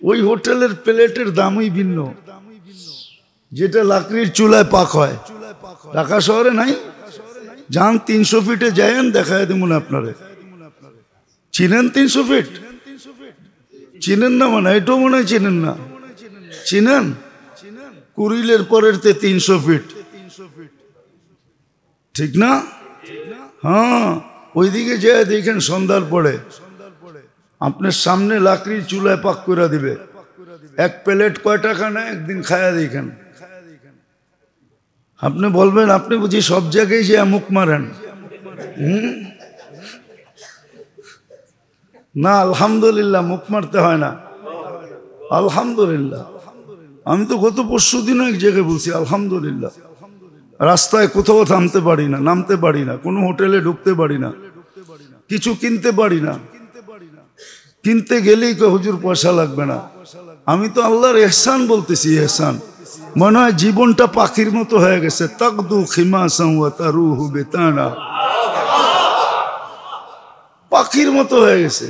ওই হোটেলের প্লেটের দামই ভিন্ন, যেটা লাকড়ির চুলায় পাক হয়। ঢাকা শহরে নাই, যান 300 ফিটে যায়েন, দেখায় দেবো না আপনারে। চিনেন 300 ফিট? চিনেন না মানে এটাও মনে হয় চিনেন না। চিনেন কুড়িলের পরের 300 ফিট, ঠিক না? হ্যাঁ, ওইদিকে যায় দেখেন সন্ধ্যার পরে আপনার সামনে লাকড়ির চুলায় পাক করে দিবে। এক প্লেট কয় টাকা নেয় একদিন খায়া দেখেন। আপনি বলবেন আপনি বুঝি সব জায়গায় যে মুখ মারেন। না, আলহামদুলিল্লাহ, মুখ মারতে হয় না। আলহামদুলিল্লাহ, আমি তো গত পরশু দিন এক জায়গায় বলছি আলহামদুলিল্লাহ। রাস্তায় কোথাও থামতে পারি না, নামতে পারি না, কোনো হোটেলে ঢুকতে পারি না, কিছু কিনতে পারি না। কিনতে গেলেই হুজুর পয়সা লাগবে না। আমি তো আল্লাহর ইহসান বলতেছি, ইহসান। মনে হয় জীবনটা পাখির মতো হয়ে গেছে। তাকদু খিমাসান ওয়া তারুহু বিতানা, পাখির মতো হয়ে গেছে।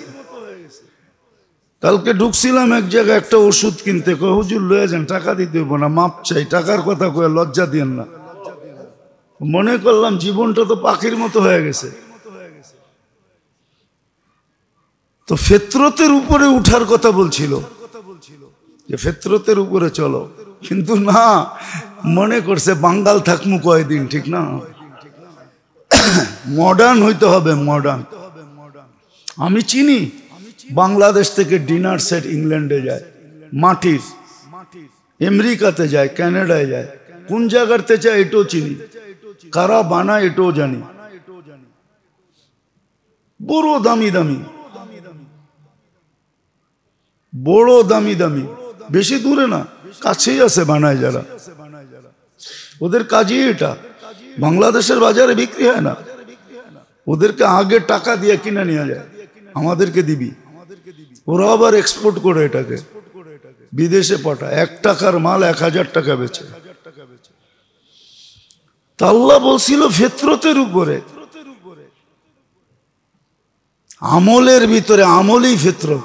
কালকে ঢুকছিলাম এক জায়গায় একটা ওষুধ কিনতে, কয় হুজুর লয়ে যান, টাকা দিতে হইব না, মাপ চাই। টাকার কথা কয়ে লজ্জা দিয়েন না। মনে করলাম জীবনটা তো পাখির মতো হয়ে গেছে। তো ফিতরতের উপরে উঠার কথা বলছিল, যে ফিতরতের উপরে চলো, কিন্তু না, মনে করছে বাঙ্গাল থাকমু কয়দিন, ঠিক না? মডার্ন হইতে হবে, মডার্ন। আমি চিনি বাংলাদেশ থেকে ডিনার সেট ইংল্যান্ডে যায়, মাটির, আমেরিকাতে যায়, কানাডায় যায়, কোন জায়গাতে যায় এটাও চিনি, কারা বানায় এটাও জানি। বড় দামি দামি, বড় দামি দামি, বেশি দূরে না, কাছেই আছে বানায় যারা। ওদের কাজই এটা। বাংলাদেশের বাজারে বিক্রি হয় না, ওদেরকে আগে টাকা দিয়ে কিনে নিয়ে যায়, আমাদেরকে দিবি। ওরা আবার এক্সপোর্ট করে এটাকে বিদেশে পাঠায়। 1 টাকার মাল 1000 টাকা বেচে। তা আল্লাহ বলছিল ফিতরতের উপরে, আমলের ভিতরে, আমলই ফিতরত।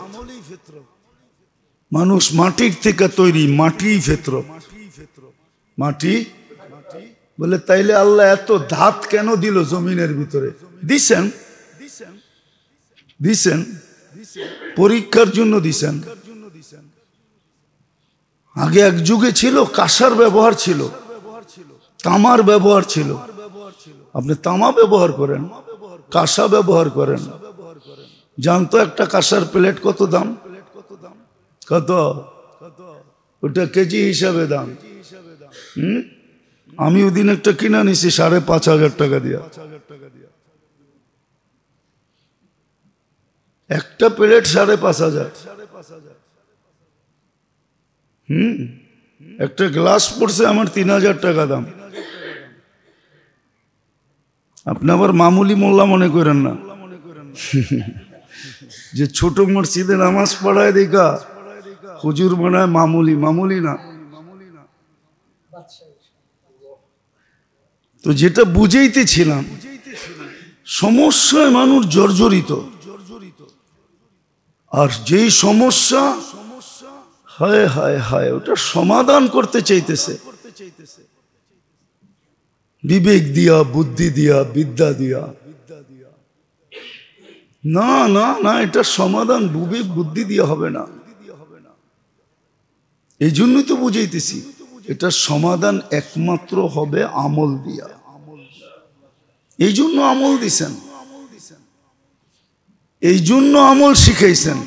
মানুষ মাটির থেকে তৈরি, মাটি ফিতরত। মাটি বলে, তাইলে আল্লাহ এত ধাত কেন দিল জমিনের ভিতরে? দিছেন, দিছেন পরীক্ষার জন্য দিছেন। আগে এক যুগে ছিল কাঁসার ব্যবহার ছিল, তামার ব্যবহার ছিল। আপনি তামা ব্যবহার করেন, কাঁসা ব্যবহার করেন। জানতো একটা কাঁসার প্লেট কত দাম? কত? ওটা কেজি হিসাবে দাম। আমি ওদিন একটা কিনা নিছি 5,500 টাকা দিয়া। একটা প্লেট 5,500। একটা গ্লাস পড়ছে আমার 3,000 টাকা দাম। আপনি আবার মামুলি মোল্লা মনে করেন না যে ছোট মসজিদে নামাজ পড়ায় দেখা হুজুর মনে হয় মামুলি। মামুলি না। তো যেটা বুঝাইতেছিলাম, সমস্যায় মানুষ জর্জরিত, আর যেই সমস্যা হায় হায় হায় ওটা সমাধান করতে চাইতেছে বিবেক দিয়া, বুদ্ধি দিয়া, বিদ্যা দিয়া। না না না, এটা সমাধান বিবেক বুদ্ধি দিয়া হবে না। এই জন্যই তো বুঝাইতেছি, এটা সমাধান একমাত্র হবে আমল দিয়া। এই জন্য আমল দিছেন, এই জন্য আমল শিখাইছেন।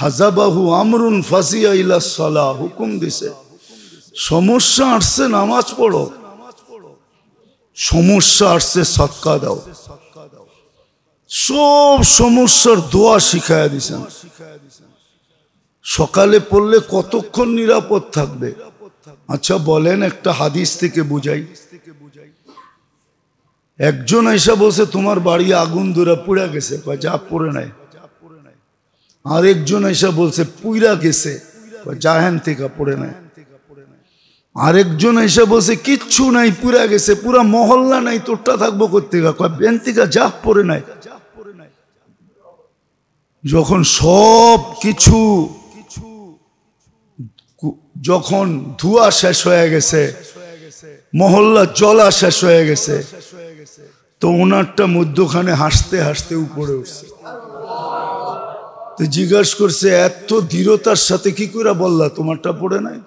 হাজাবাহু আমরুন ফাসিয়া ইলা সালাহ, হুকুম দিছে। সমস্যা আসছে নামাজ পড়ো, সমস্যা আসছে সদকা দাও। সব সমস্যার দোয়া শিখাইয়া দিছেন। সকালে পড়লে কতক্ষণ নিরাপদ থাকবে? আচ্ছা বলেন, একটা হাদিস থেকে বুঝাই। একজন এসে বলছে তোমার বাড়ি আগুন ধরে পুড়া গেছে, যা পড়ে নাই। আরেকজন এসে বলছে পুইরা গেছে, জাহেন থেকে পড়ে নাই। আরেকজন এসে বলছে কিচ্ছু নাই, পুরা গেছে, পুরা মহল্লা নাই, তোরটা থাকবো করতে বেন থেকে যা পড়ে নাই। যখন সব কিছু যখন ধোয়া শেষ হয়ে গেছে, মহল্লা জ্বলা শেষ হয়ে গেছে, তো ওনারটা মধ্যখানে হাসতে হাসতে উপরে উঠছে। তো জিজ্ঞাসা করছে, এত দৃঢ়তার সাথে কি করে বললা তোমারটা পড়ে নাই?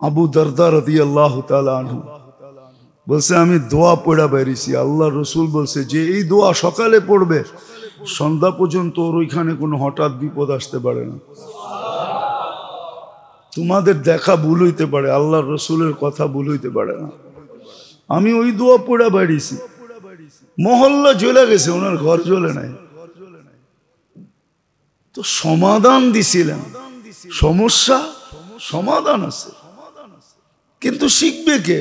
আবু দারদা রাদিয়াল্লাহু তাআলা আনহু বলছে, আমি দোয়া পড়া বেরিয়েছি। আল্লাহ রসুল বলছে যে এই দোয়া সকালে পড়বে, সন্ধ্যা পর্যন্ত ওর ওইখানে কোনো হঠাৎ বিপদ আসতে পারে না। তোমাদের দেখা ভুল হইতে পারে, আল্লাহ রসুলের কথা ভুল হইতে পারে না। আমি ওই দোয়া পড়া বেরিয়েছি, মহল্লা জ্বলে গেছে, ওনার ঘর জ্বলে নাই। তো সমাধান দিছিলেন, সমস্যা সমাধান আছে, কিন্তু শিখবে কে?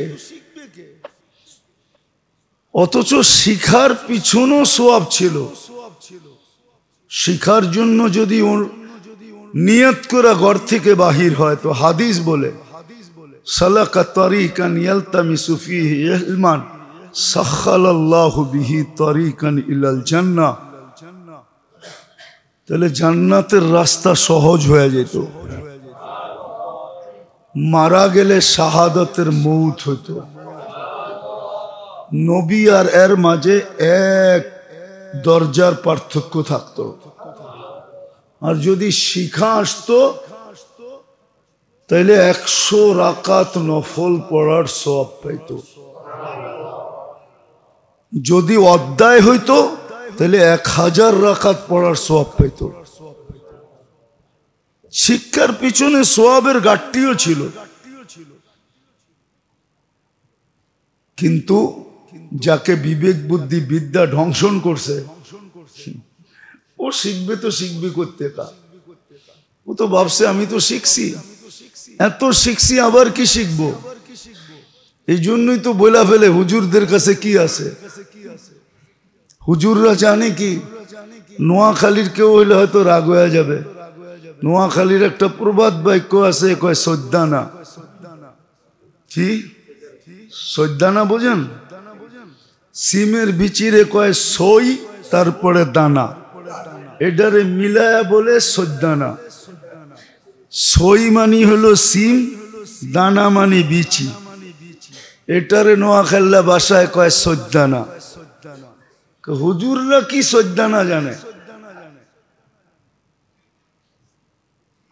অথচ শিখার পিছনও সওয়াব ছিল। শিখার জন্য যদি ওর নিয়ত করে ঘর থেকে বাহির হয়, তো হাদিস বলে সালাকা তারিকান ইয়ালতামিসু ফীহি ইলমান সাখালাল্লাহু বিহি তারিকান ইলাল জান্নাহ। তাহলে জান্নাতের রাস্তা সহজ হয়ে যেত। মারা গেলে শাহাদাতের মউত হইতো। নবী আর এর মাঝে এক দরজার পার্থক্য থাকতো। আর যদি শিখা আসতো তাহলে 100 রাকাত নফল পড়ার সওয়াব পাইত। যদি অধ্যায় হইতো তাহলে 1000 রাকাত পড়ার সওয়াব পাইত। শিক্ষার পিছনে সওয়াবের ঘাটতিও ছিল, কিন্তু যাকে বিবেক বুদ্ধি বিদ্যা ধ্বংসন করছে, ও শিখবে তো শিখবে করতে কা। ও তো ভাবছে আমি তো শিখছি, এত শিখছি আবার কি শিখবো। এই জন্যই তো বলা ফেলে হুজুরদের কাছে কি আছে। হুজুররা জানে কি, নোয়াখালীর কেউ হইলে হয়তো রাগ হয়ে যাবে। নোয়াখালীর একটা প্রবাদ বাক্য আছে, কয় সদ্দানা। কি সদ্দানা বোঝেন? সিমের বিচিরে কয় সই, তারপরে দানা, এটারে মিলায়া বলে সদ্দানা। সই মানি হলো সিম, দানা মানি বিচি, এটারে নোয়াখাল্লা ভাষায় কয় সদ্দানা। হুজুররা কি সদ্দানা জানে?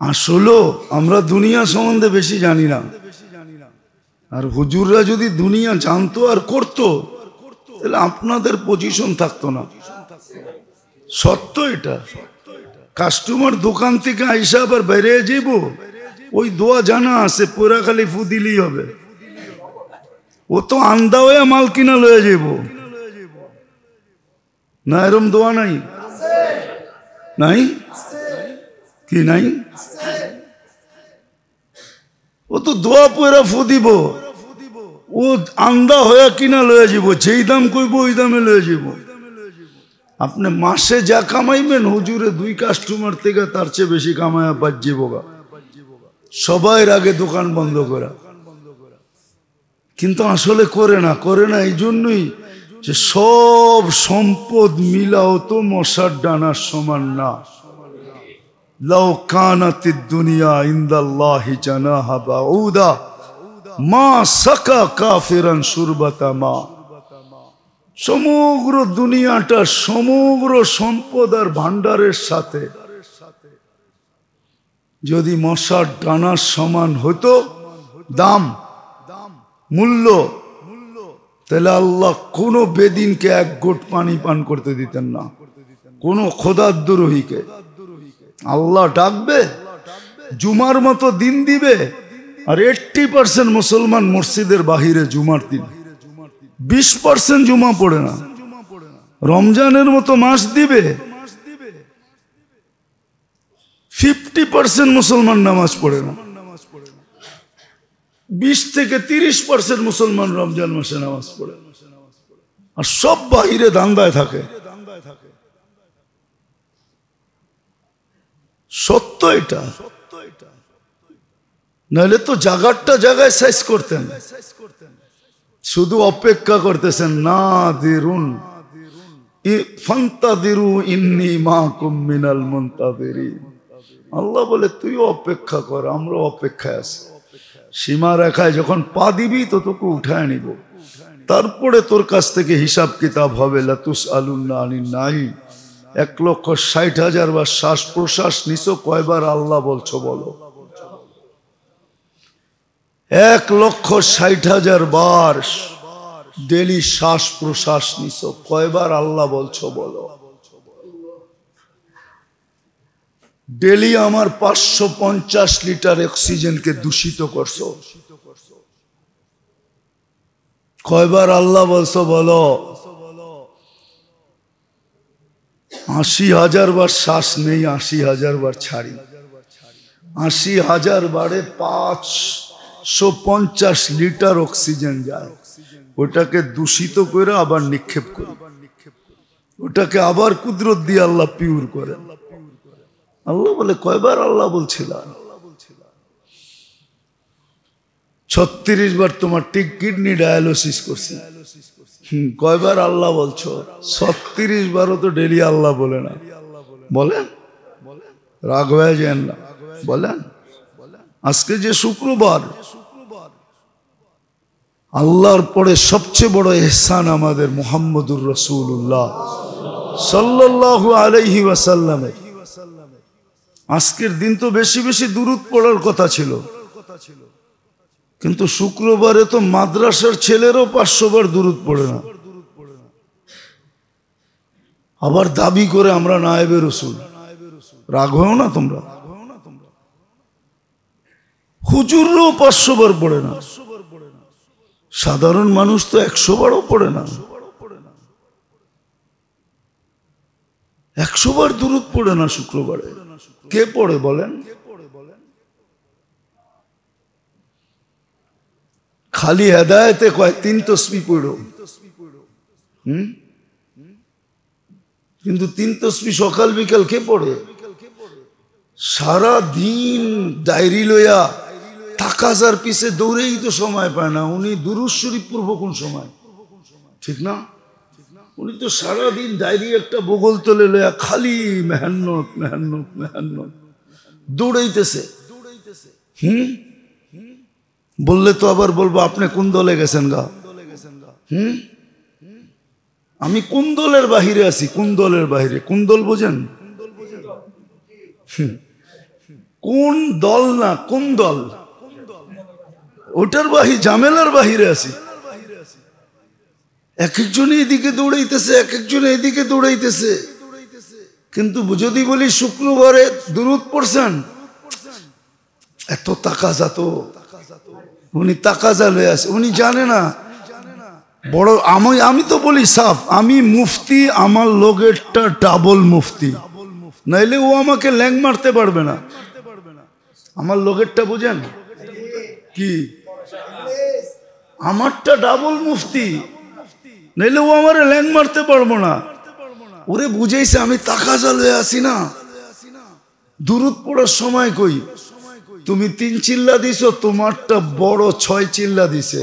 আসলে আমরা দুনিয়া সম্বন্ধে বেশি জানি না। আর হুজুররা যদি দুনিয়া জানতো আর করতো, তাহলে আপনাদের পজিশন থাকতো না। সত্য এটা। কাস্টমার দোকান থেকে আইসা আবার বাইরে যাইব, ওই দোয়া জানা আছে, পুরা খালি ফু দিলেই হবে। ও তো আন্দা হয়ে মাল কিনা লয়ে যাইব না, এরম দোয়া নাই? নাই কি নাই? ও তো দোয়া পুরা ফু দিব, ও আন্দা হয়ে কিনা লয়ে যাব, যেই দাম কইব ওই দামে লয়ে যাব। আপনি মাসে যা কামাইবেন, হুজুরে 2 কাস্টমার থেকে তার চেয়ে বেশি কামায়া বাজ্যে বোগা। সবাই আগে দোকান বন্ধ করা, কিন্তু আসলে করে না। এই জন্যই যে সব সম্পদ মিলাও তো মশার ডানার সমান না। লাউ কানাতিদ দুনিয়া ইনদাল্লাহি জানাহা বাউদা মা সাকা কাফিরান শুরবাতা মা। সমগ্র দুনিয়াটা সমগ্র সম্পদ আর ভান্ডারের সাথে যদি মশার ডানার সমান হতো দাম মূল্য, তাহলে আল্লাহ কোন বেদিনকে 1 ঘট পানি পান করতে দিতেন না, কোন খোদাদ্রোহীকে। আল্লাহ ডাকবে, জুমার মতো দিন দিবে, আর 80% মুসলমান মসজিদের বাহিরে জুমার দিন, 20% জুমা পড়ে না। রমজানের মতো মাস দিবে, 50% মুসলমান নামাজ পড়ে না। 20 থেকে 30% মুসলমান রমজান মাসে নামাজ পড়ে, আর সব বাহিরে দান্দায় থাকে। সত্য এটা। নাহলে তো জায়গাটা জায়গায় সাইজ করতেন, শুধু অপেক্ষা করতেছেন। নাদিরুন ফান্তাদিরু ইন্নী মাকুম মিনাল মুনতাদিরিন। আল্লাহ বলে তুইও অপেক্ষা কর, আমরা অপেক্ষায় আছি। সীমা রেখায় যখন পা দিবি তো তোকে উঠায় নিব, তারপরে তোর কাছ থেকে হিসাব কিতাব হবে। লাতুস আলুন্না আনিন নাঈম। 1,60,000 বার শ্বাস প্রশ্বাস নিছো, কয়বার আল্লাহ বলছো বলো? 1,60,000 বার ডেলি শ্বাস প্রশ্বাস নিছো, কয়বার আল্লাহ বলছো বলো? ডেলি আমার 550 লিটার অক্সিজেনকে দূষিত করছো, কয়বার আল্লাহ বলছো বলো? 80,000 বার শ্বাস নেই, 80,000 বার ছাড়ি। 80,000 বারে 550 লিটার অক্সিজেন যায়, ওটাকে দূষিত করে আবার নিক্ষেপ করি, ওটাকে আবার কুদরত দিয়ে আল্লাহ পিউর করে। আল্লাহ বলে কয়বার আল্লাহ বলছিল? 36 বার তোমার কিডনি ডায়ালিসিস করছি, কয়বার আল্লাহ বলছো? 36 বারও তো ডেলি আল্লাহ বলে না। বলেন, রাগ হয়ে যান না, বলেন। আজকে যে শুক্রবার, আল্লাহর পরে সবচেয়ে বড় ইহসান আমাদের মুহাম্মদুর রাসূলুল্লাহ সাল্লাল্লাহু আলাইহি ওয়াসাল্লামের। আজকের দিন তো বেশি বেশি দুরূদ পড়ার কথা ছিল, কিন্তু শুক্রবারে তো মাদ্রাসার ছেলেরও 500 বার দুরূদ পড়ে না, আবার দাবি করে আমরা নায়েবে রাসূল। রাগ হও না তোমরা। হুজুরও 500 বার পড়ে না, সাধারণ মানুষ তো 100 বারও পড়ে না। 100 বার দুরূদ পড়ে না শুক্রবারে। কে পড়ে বলেন? খালি হেদায়েতে কয় 3 তসবিহ পড়ো, কিন্তু 3 তসবিহ সকাল বিকাল কে পড়ে? সারা দিন ডায়েরি লইয়া তাকাজার পিছে দৌড়েই তো সময় পায় না। উনি দুরূদ শরীফ পড়ব কোন সময়? ঠিক না? উনি তো সারাদিন ডায়েরি একটা বগল তলে লইয়া খালি মেহান্নত মেহান্নত মেহান্নত দৌড়াইতেছে। বললে তো আবার বলবো আপনি কোন দলে গেছেন গা? আমি কোন দলের বাহিরে আছি? কোন দলের বাহিরে? কোন দল বোঝেন? কোন দল না, কোন দল? ওটার বাহিরে, ঝামেলার বাহিরে আছি। এক একজনে এদিকে দৌড়াইতেছে, এক একজনে এদিকে দৌড়াইতেছে। কিন্তু যদি বলি শুক্রবারে দুরূদ পড়ছেন, এত তাকাজা, তো উনি তাকাজা লয়ে আছে, উনি জানে না বড়। আমি তো বলি সাফ, আমি মুফতি, আমার লোকেরটা ডাবল মুফতি, নাইলে ও আমাকে ল্যাং মারতে পারবে না। আমার লোকেরটা বুঝেন কি? আমারটা ডাবল মুফতি, নাইলে ও আমার ল্যাং মারতে পারবো না। ওরে বুঝাইছে আমি তাকাজা লয়ে আসি না। দুরূদ পড়ার সময় কই তুমি 3 চিল্লা দিছো, তোমারটা বড় 6 চিল্লা দিছে।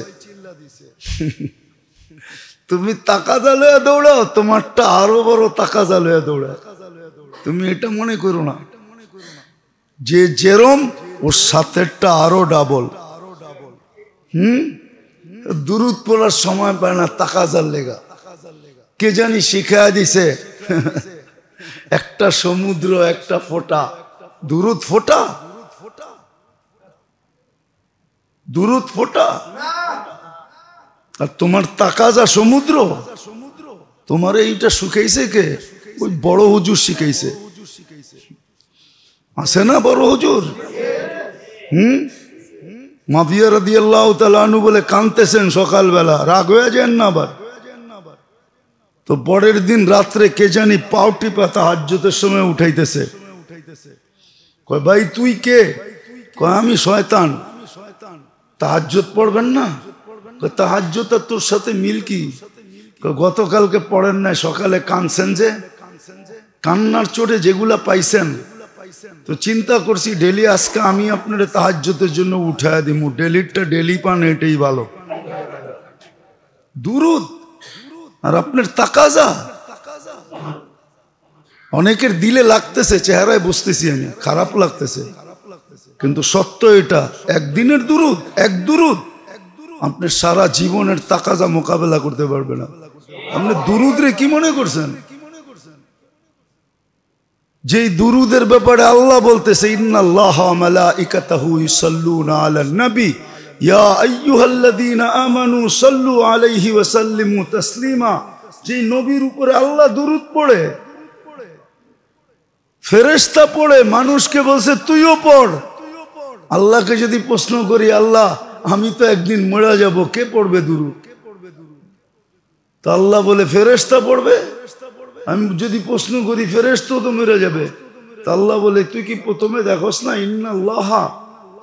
তুমি তাকাজা লয়ে দৌড়াও, তোমারটা আরো বড় তাকাজা লয়ে দৌড়াও। তুমি এটা মনে করো না যে যেরম ওর সাথেরটা আরো ডাবল। দুরূদ পড়ার সময় পায় না তাকাজার লেগা। কে জানি শিখায়া দিছে একটা সমুদ্র একটা ফোঁটা, দুরূদ ফোঁটা, দুরূদ ফোঁটা, আর তোমার তাকাজা সমুদ্র। তোমার এইটা শিখাইছে কে? ওই বড় হুজুর শিখাইছে। আছে না বড় হুজুর? মাবিয়া রাদিয়াল্লাহু তাআলা আনহু বলে কাঁদতেছেন সকালবেলা, রাগ হয়ে যান না আবার। তো পরের দিন রাত্রে কে জানি পাও টিপা তাহাজ্জুদের সময় উঠাইতেছে। কয় ভাই তুই কে? কয় আমি শয়তান। তাহাজ্জুদ পড়বেন না? কয় তাহাজ্জুদ আর তোর সাথে মিল কি? গতকালকে পড়েন নাই, সকালে কাঁদছেন যে, কান্নার চোটে যেগুলা পাইছেন, তো চিন্তা করছি ডেলি আজকে আমি আপনার তাহাজ্জুদের জন্য উঠায় দিব। ডেলিটা ডেলি পান, এটাই ভালো। দুরূদ আর আপনার তাকাজা। অনেকের দিলে লাগতেছে, চেহারায় বুঝতেছি আমি, খারাপ লাগতেছে, কিন্তু সত্য এটা, একদিনের দুরুদ, এক দুরুদ আপনি সারা জীবনের তাকাজা মোকাবেলা করতে পারবে না। আপনি দুরুদ রে কি মনে করছেন? যেই দুরুদের ব্যাপারে আল্লাহ বলতেছে ইন্নাল্লাহা ওয়া মালাইকাতাহু ইউসাল্লুনা আলান নবী ইয়া আইয়ুহাল্লাযীনা আমানু সাল্লু আলাইহি ওয়া সাল্লিমু তাসলিমা। যেই নবীর উপরে আল্লাহ দুরুদ পড়ে, ফেরেশতা পড়ে, মানুষকে বলছে তুইও পড়। আল্লাহকে যদি প্রশ্ন করি, আল্লাহ আমি তো একদিন মরে যাব, কে পড়বে দুরুদ? তা আল্লাহ বলে ফেরেশতা পড়বে। আমি যদি প্রশ্ন করি, ফেরেশতা তো মরে যাবে। তা আল্লাহ বলে তুই কি প্রথমে দেখোস না ইন্নাল্লাহ,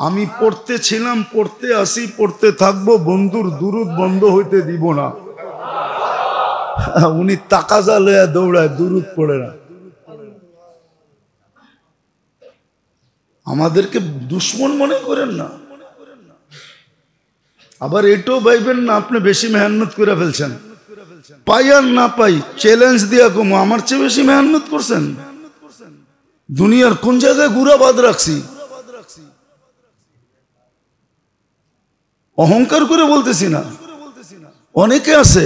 আমি পড়তেছিলাম, পড়তে আসি, পড়তে থাকবো, বন্ধুর দুরুদ বন্ধ হইতে দিব না। উনি তাকাজা লয়া দৌড়ায়, দুরুদ পড়ে না। আমাদেরকে দুশ্মন মনে করেন না, আবার এটাও ভাইবেন না আপনি বেশি মেহনত করে ফেলছেন। পাই আর না পাই চ্যালেঞ্জ দিয়া কম, আমার চেয়ে বেশি মেহনত করছেন। দুনিয়ার কোন জায়গায় গুড়া বাদ রাখছি? অহংকার করে বলতেছি না, অনেকে আছে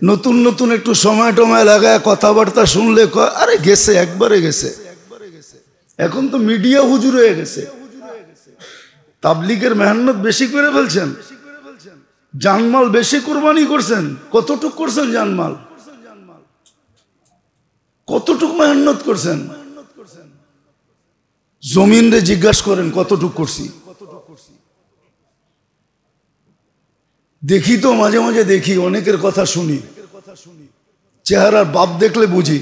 নতুন নতুন একটু সময় টময় লাগায় কথাবার্তা শুনলে আরে গেছে, একবারে গেছে। এখন তো মিডিয়া হুজুর হয়ে গেছে। তাবলীগের মেহনত বেশি করে ফেলছেন, জানমাল বেশি কুরবানি করছেন। কতটুক করছেন জানমাল? কতটুক মেহনত করছেন? জমিন রে জিজ্ঞাসা করেন কতটুক করছি। দেখি তো মাঝে মাঝে দেখি, অনেকের কথা শুনি, চেহারার বাপ দেখলে বুঝি।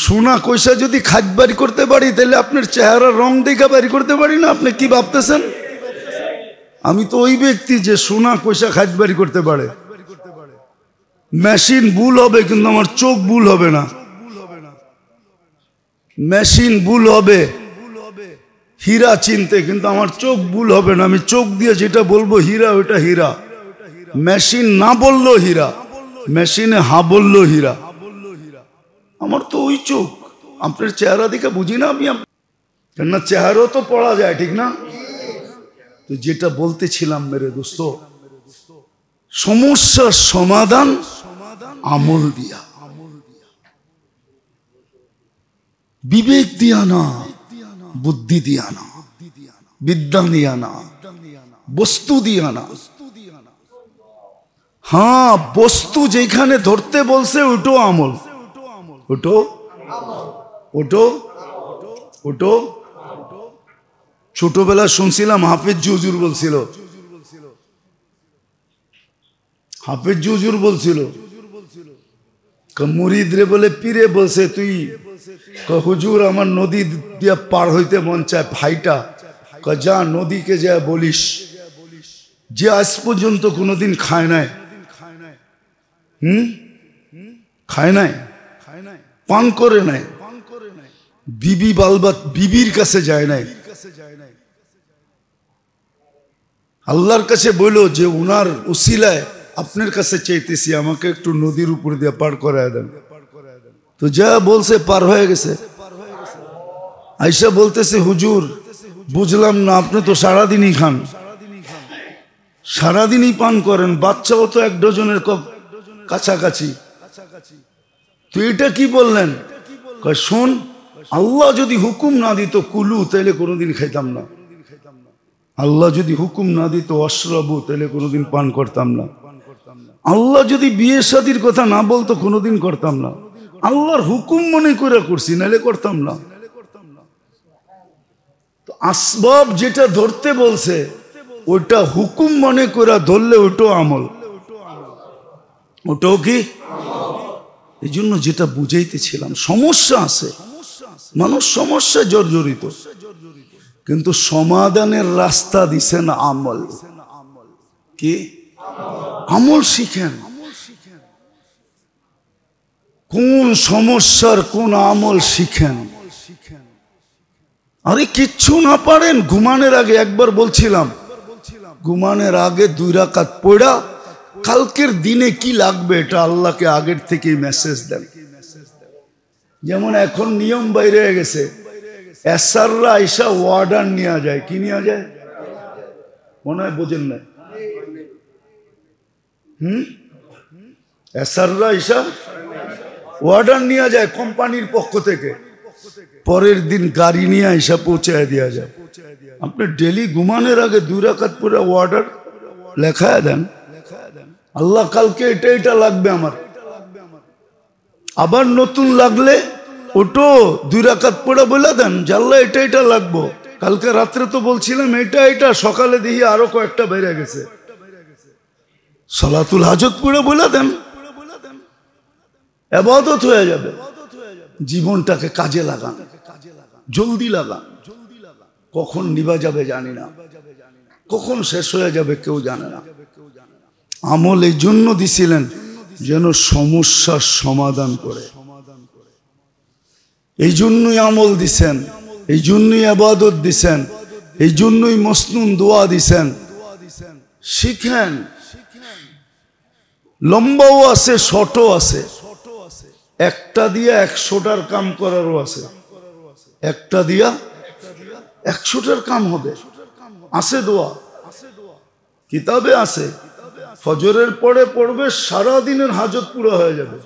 সোনা কইসা যদি খাদ বাড়ি করতে পারি, তাহলে আপনার চেহারার রং দেখা বাড়ি করতে পারি না? আপনি কি ভাবতেছেন? আমি তো ওই ব্যক্তি যে সোনা কইসা খাদ বাড়ি করতে পারে। মেশিন ভুল হবে কিন্তু আমার চোখ ভুল হবে না। মেশিন ভুল হবে হীরা চিনতে, কিন্তু আমার চোখ ভুল হবে না। আমি চোখ দিয়ে যেটা বলবো হীরা, ওটা হীরা। মেশিন না বললো হীরা, মেশিনে হা বললো হীরা। আমার তো ওই চোখ, আপনার চেহারা দেখে বুঝি না আমি? কেননা চেহারাও তো পড়া যায়, ঠিক না? তো যেটা বলতেছিলাম মেরে দোস্ত, সমস্যার সমাধান আমল দিয়া, বিবেক দিয়া না, বুদ্ধি দিয়া না, বিদ্যা দিয়া না, বস্তু দিয়া না। হ্যাঁ, বস্তু যেখানে ধরতে বলছে ওটো আমল, ওটো ওটো ওটো। ছোটবেলা শুনছিলাম হাফেজ হুজুর বলছিল, হাফেজ হুজুর বলছিল মুরিদ রে বলে পীরে বলছে, তুই হুজুর আমার নদী দিয়া পার হইতে মন চায়, ভাইটা যা নদীকে যা বলিস, যে আজ পর্যন্ত কোনোদিন খায় নাই, খায় নাই, পান করে নাই, বিবি বালবাত বিবির কাছে যায় নাই, আল্লাহর কাছে বলল যে উনার উসিলায় আপনার কাছে চাইতেছি, আমাকে একটু নদীর উপর দিয়ে পার করায় দেন। তো যা বলছে পার হয়ে গেছে। আইসা বলতেছে, হুজুর বুঝলাম না, আপনি তো সারাদিনই খান, সারাদিনই পান করেন, বাচ্চাও তো 1 ডজনের কাছাকাছি, তো এটা কি বললেন? শোন, আল্লাহ যদি হুকুম না দিত কুলু, তাইলে কোনোদিন খাইতাম না। আল্লাহ যদি হুকুম না দিত অশ্রবু, তাইলে কোনোদিন পান করতাম না। আল্লাহ যদি বিয়ে শাদীর কথা না বলতো, কোনোদিন করতাম না। আল্লাহর হুকুম মনে করে করছি, নাহলে করতাম না। তো আসবাব যেটা ধরতে বলছে, ওটা হুকুম মনে করে ধরলে ওটাও আমল, ওটাও কি? এই জন্য যেটা বুঝাইতেছিলাম, সমস্যা আছে, মানুষ সমস্যায় জর্জরিত, কিন্তু সমাধানের রাস্তা দিছেন আমল। কি আমল? শিখেন কোন সমস্যার কোন আমল শিখেন। আরে কিচ্ছু না পারেন, ঘুমানোর আগে, একবার বলছিলাম, ঘুমানোর আগে 2 রাকাত পড়া কালকের দিনে কি লাগবে এটা আল্লাহকে আগের থেকেই মেসেজ দেন। যেমন এখন নিয়ম বাইরে গেছে, এসআররা আইসা ওয়ার্ডার নেওয়া যায়। কি নেওয়া যায়? মনে হয় বোঝেন না। এসআররা আইসা ওয়ার্ডার নেওয়া যায় কোম্পানির পক্ষ থেকে, পরের দিন গাড়ি নিয়ে আইসা পৌঁছায় দেওয়া যায়। আপনি ডেলি ঘুমানোর আগে 2 রাকাত পড়ে ওয়ার্ডার লেখায় দেন, আল্লাহ কালকে এটা এটা লাগবে আমার, আবার নতুন লাগলে ওটো 2 রাকাত পড়ে বলে দেন যে আল্লাহ এটা এটা লাগবো, কালকে রাত্রে তো বলছিলাম এটা এটা, সকালে দেখি আরো কয়েকটা বেড়ে গেছে। সালাতুল হাজত পড়ে বলে দেন, ইবাদত হয়ে যাবে। জীবনটাকে কাজে লাগান, জলদি লাগান। কখন নিভা যাবে জানি না, কখন শেষ হয়ে যাবে কেউ জানে না। আমল এই জন্য দিছিলেন যেন সমস্যার সমাধান করে, এই জন্যই আমল দিছেন, এই জন্যই ইবাদত দিছেন, এই জন্যই মসনুন দোয়া দিছেন। শিখেন, লম্বাও আছে শর্টও আছে, একটা দিয়া 100টার কাম করারও আছে, একটা দিয়া 100টার কাম হবে। আছে দোয়া, কিতাবে আছে, ফজরের পরে পড়বে সারা দিনের হাজত পুরো হয়ে যাবে।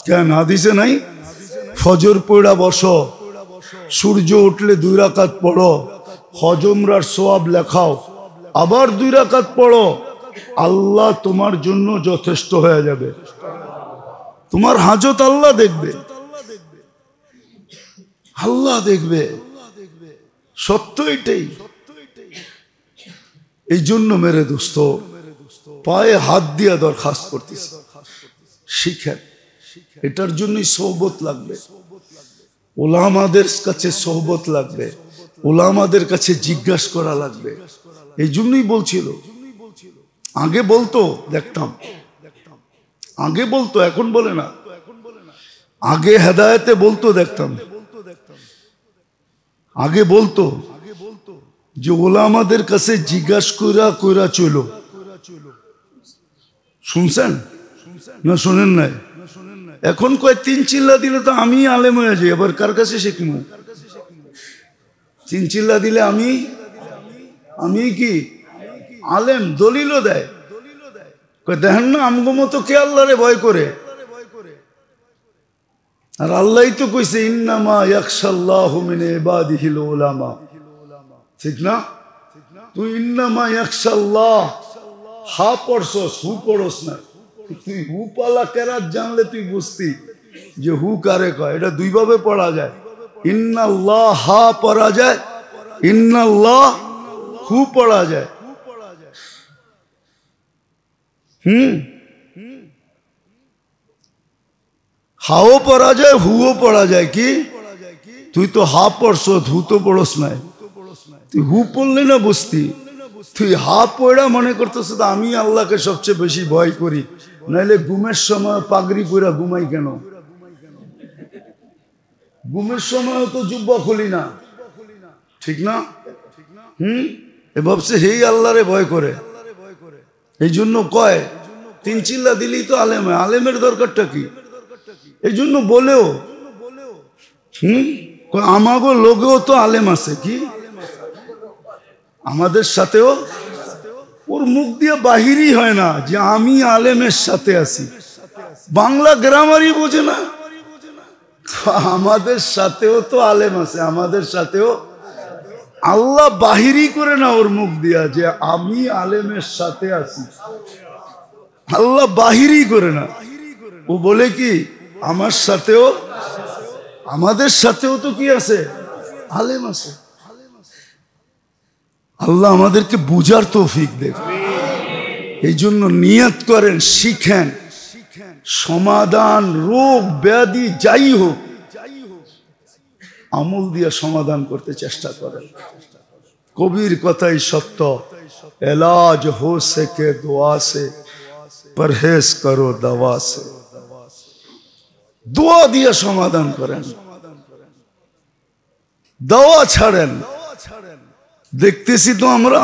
কেন হাদিসে নাই? ফজর পড়া বসো, সূর্য উঠলে 2 রাকাত পড়ো, হজমরার সওয়াব লেখাও, আবার 2 রাকাত পড়ো, আল্লাহ তোমার জন্য যথেষ্ট হয়ে যাবে। তোমার হাজত আল্লাহ দেখবে, আল্লাহ দেখবে। সত্য এটাই। এই জন্য মেরে দোস্ত পায়ে হাত দিয়া দরখাস্ত করতেছি, শিখেন। এটার জন্যই সোহবত লাগবে, উলামাদের কাছে সোহবত লাগবে, উলামাদের কাছে জিজ্ঞাসা করা লাগবে। এই জন্যই বলছিল, আগে বলতো দেখতাম, আগে বলতো এখন বলে না, আগে হেদায়েতে বলতো দেখতাম, আগে বলতো যে উলামাদের কাছে জিজ্ঞাসা কইরা কইরা চলো। শুনছেন না শুনেন নাই? এখন কয় 3 চিল্লা দিলে তো আমি আলেম হয়ে যাই, আবার কার কাছে শিখবো? 3 চিল্লা দিলে আমি কি আলেম? দলিলও দেয়, দেখেন না আমগো মতো কে আল্লাহরে ভয় করে? আর আল্লাহই তো কইছে ইন্নামা ইয়াখশাল্লাহু মিন ইবাদিহিল উলামা। ঠিক না? তুই ইন্নামা ইয়াখশাল্লাহ হা পড়ছস, হু পড়স না। তুই হু পালা কেরাত জানলে তুই বুঝতি যে হু কারে কয়। এটা 2 ভাবে পড়া যায়, ইন্নাল্লাহ হা পড়া যায়, ইন্নাল্লাহ হু পড়া যায়। হাও পড়া যায়, হুও পড়া যায়। কি তুই তো হা পড়ছ, হু তো পড়স নাই। তুই হু পড়লে না বুঝতি, তুই হা পড়া মনে করতেছ আমি আল্লাহকে সবচেয়ে বেশি ভয় করি, নাইলে ঘুমের সময় পাগড়ি পরা ঘুমাই কেন? ঘুমের সময় তো জুব্বা খুলি না, ঠিক না? এ ভাবছে হেই আল্লাহরে ভয় করে। এই জন্য কয় 3 চিল্লা দিলেই তো আলেম হয়। আলেমের দরকারটা কি? এই জন্য বলেও আমাগো লোকেও তো আলেম আছে। কি আমাদের সাথেও? ওর মুখ দিয়ে বাহিরই হয় না যে আমি আলেমের সাথে আছি। বাংলা গ্রামারই বোঝে না। আমাদের সাথেও তো আলেম আছে, আমাদের সাথেও। আল্লাহ বাহিরই করে না ওর মুখ দিয়া যে আমি আলেমের সাথে আছি। আল্লাহ বাহিরই করে না। ও বলে কি আমার সাথেও, আমাদের সাথেও তো কি আছে? আলেম আছে। আল্লাহ আমাদেরকে বুঝার তৌফিক দেন। এই জন্য নিয়ত করেন, শিখেন, সমাধান রোগ ব্যাধি যাই হোক আমল দিয়ে সমাধান করতে চেষ্টা করেন। কবির কথাই সত্য, এলাজ হো সকে দোয়া সে, পরহেজ করো দওয়া সে। দোয়া দিয়ে সমাধান করেন, দওয়া ছাড়েন। দেখতেছি তো আমরা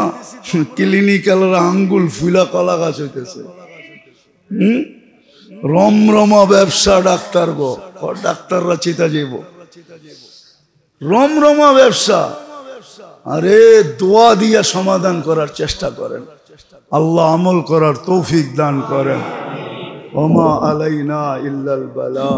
ক্লিনিক্যালরা আঙ্গুল ফুলা কলা গাছ হইতেছে। রমরমা ব্যবসা ডাক্তার গো, ডাক্তাররা চিতা যাইব, রমরমা ব্যবসা। আরে দোয়া দিয়া সমাধান করার চেষ্টা করেন, আল্লাহ আমল করার তৌফিক দান করেন। ওমা আলাইনা ইল্লাল বালা।